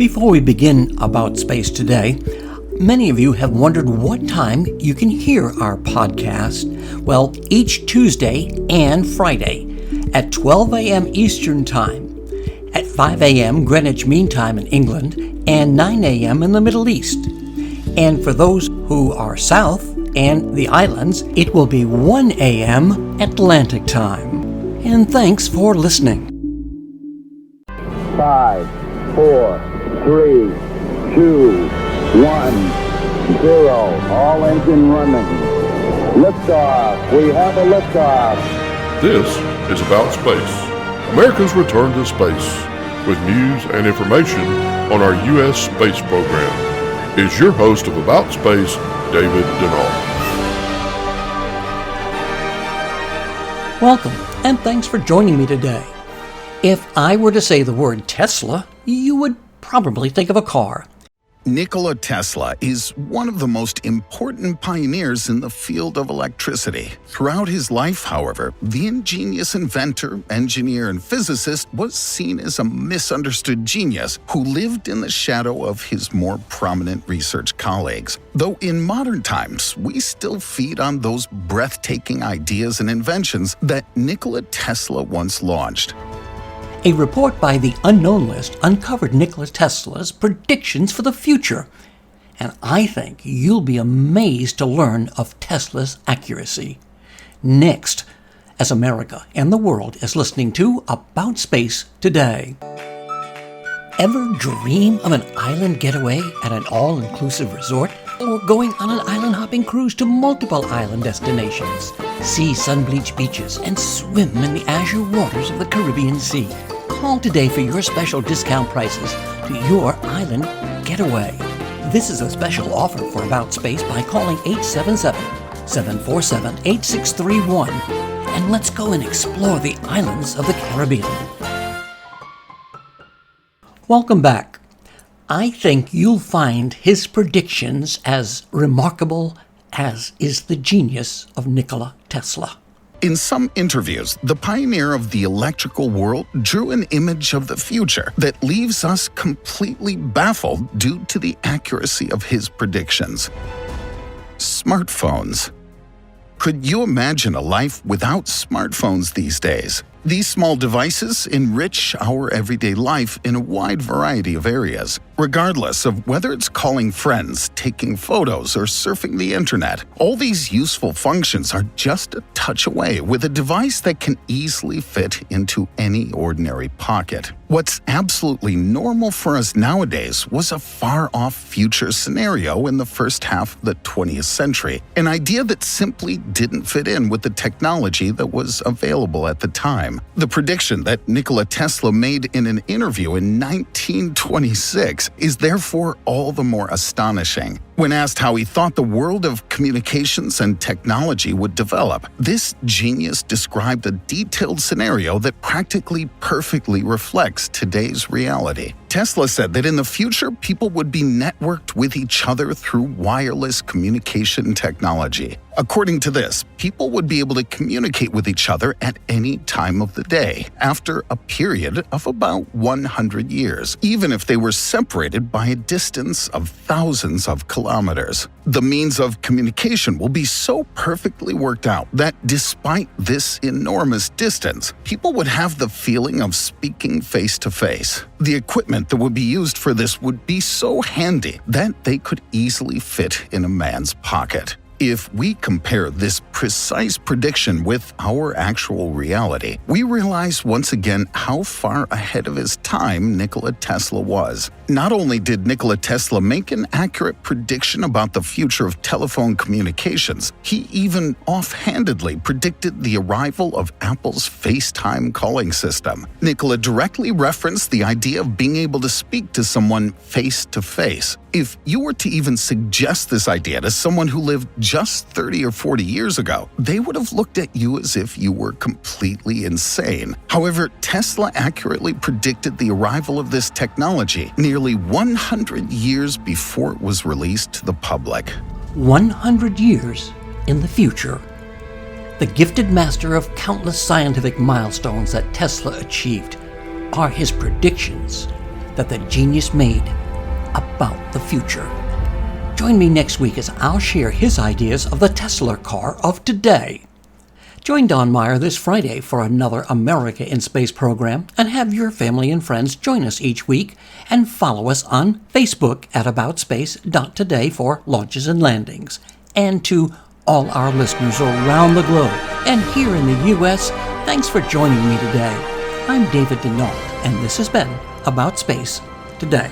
Before we begin About Space today, many of you have wondered what time you can hear our podcast. Well, each Tuesday and Friday at 12 a.m. Eastern Time, at 5 a.m. Greenwich Mean Time in England, and 9 a.m. in the Middle East. And for those who are south and the islands, it will be 1 a.m. Atlantic Time. And thanks for listening. 5, 4, 3, 2, 1, 0. All engine running. Liftoff. We have a liftoff. This is About Space, America's return to space, with news and information on our U.S. space program. Is your host of About Space, David Denault. Welcome, and thanks for joining me today. If I were to say the word Tesla, you would probably think of a car. Nikola Tesla is one of the most important pioneers in the field of electricity. Throughout his life, however, the ingenious inventor, engineer, and physicist was seen as a misunderstood genius who lived in the shadow of his more prominent research colleagues. Though in modern times, we still feed on those breathtaking ideas and inventions that Nikola Tesla once launched. A report by the Unknown List uncovered Nikola Tesla's predictions for the future, and I think you'll be amazed to learn of Tesla's accuracy. Next, as America and the world is listening to About Space today. Ever dream of an island getaway at an all-inclusive resort? Or going on an island-hopping cruise to multiple island destinations? See sun-bleached beaches and swim in the azure waters of the Caribbean Sea. Call today for your special discount prices to your island getaway. This is a special offer for About Space by calling 877-747-8631. And let's go and explore the islands of the Caribbean. Welcome back. I think you'll find his predictions as remarkable as is the genius of Nikola Tesla. In some interviews, the pioneer of the electrical world drew an image of the future that leaves us completely baffled due to the accuracy of his predictions. Smartphones. Could you imagine a life without smartphones these days? These small devices enrich our everyday life in a wide variety of areas. Regardless of whether it's calling friends, taking photos, or surfing the internet, all these useful functions are just a touch away with a device that can easily fit into any ordinary pocket. What's absolutely normal for us nowadays was a far-off future scenario in the first half of the 20th century, an idea that simply didn't fit in with the technology that was available at the time. The prediction that Nikola Tesla made in an interview in 1926 is therefore all the more astonishing. When asked how he thought the world of communications and technology would develop, this genius described a detailed scenario that practically perfectly reflects today's reality. Tesla said that in the future, people would be networked with each other through wireless communication technology. According to this, people would be able to communicate with each other at any time of the day, after a period of about 100 years, even if they were separated by a distance of thousands of kilometers. The means of communication will be so perfectly worked out that despite this enormous distance, people would have the feeling of speaking face to face. The equipment that would be used for this would be so handy that they could easily fit in a man's pocket. If we compare this precise prediction with our actual reality, we realize once again how far ahead of his time Nikola Tesla was. Not only did Nikola Tesla make an accurate prediction about the future of telephone communications, he even offhandedly predicted the arrival of Apple's FaceTime calling system. Nikola directly referenced the idea of being able to speak to someone face to face. If you were to even suggest this idea to someone who lived just 30 or 40 years ago, they would have looked at you as if you were completely insane. However, Tesla accurately predicted the arrival of this technology nearly 100 years before it was released to the public. 100 years in the future. The gifted master of countless scientific milestones that Tesla achieved are his predictions. that the genius made about the future. Join me next week as I'll share his ideas of the Tesla car of today. Join Don Meyer this Friday for another America in Space program, and have your family and friends join us each week, and follow us on Facebook at aboutspace.today for launches and landings. And to all our listeners around the globe and here in the U.S., thanks for joining me today. I'm David Denault, and this has been About Space Today.